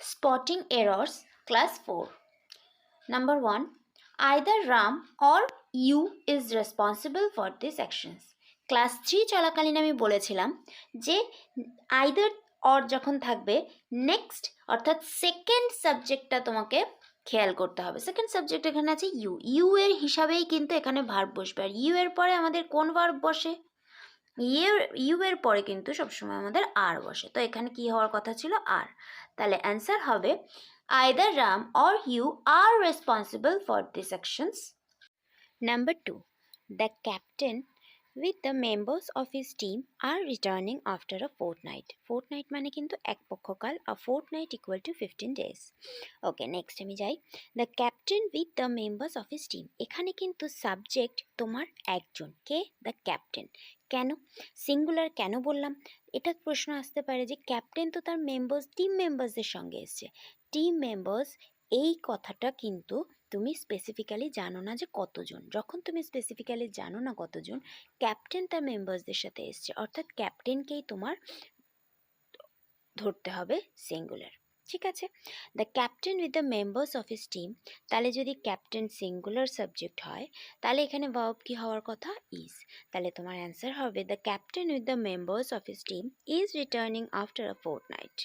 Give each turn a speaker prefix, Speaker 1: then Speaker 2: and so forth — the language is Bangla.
Speaker 1: Spotting errors, class 4. Number 1. Either Ram or you is responsible for these actions. Class 3 চলাকালীন আমি বলেছিলাম যে আইদার অর যখন থাকবে নেক্সট অর্থাৎ সেকেন্ড সাবজেক্টটা তোমাকে খেয়াল করতে হবে। সেকেন্ড সাবজেক্ট এখানে আছে ইউ, ইউ এর হিসাবেই কিন্তু এখানে ভার্ব বসবে। আর ইউ এর পরে আমাদের কোন ভার্ব বসে? ইউ এর পরে কিন্তু সবসময় আমাদের আর বসে। তো এখানে কি হওয়ার কথা ছিল? আর। তাহলে অ্যান্সার হবে either Ram or you are responsible for these actions. Number 2. The captain with the members of his team are returning after a fortnight. Fortnight মানে কিন্তু এক পক্ষকাল, a fortnight equal to 15 days. Okay, next আমি যাই। The captain with the members of his team, এখানে কিন্তু সাবজেক্ট তোমার একজন, কে? The captain. কেন সিঙ্গুলার কেন বললাম? এটা প্রশ্ন আসতে পারে যে ক্যাপ্টেন তো তার টিম মেম্বার্সদের সঙ্গে এসছে। টিম মেম্বার্স এই কথাটা কিন্তু তুমি স্পেসিফিক্যালি জানো না যে কতজন। যখন তুমি স্পেসিফিক্যালি জানো না কতজন, ক্যাপ্টেন তার মেম্বার্সদের সাথে এসছে, অর্থাৎ ক্যাপ্টেনকেই তোমার ধরতে হবে সিঙ্গুলার। ঠিক আছে, the captain with the members of his team, তাহলে যদি ক্যাপ্টেন সিঙ্গুলার সাবজেক্ট হয় তাহলে এখানে ভার্ব কি হওয়ার কথা? ইজ। তাহলে তোমার অ্যান্সার হবে the captain with the members of his team is returning after a fortnight.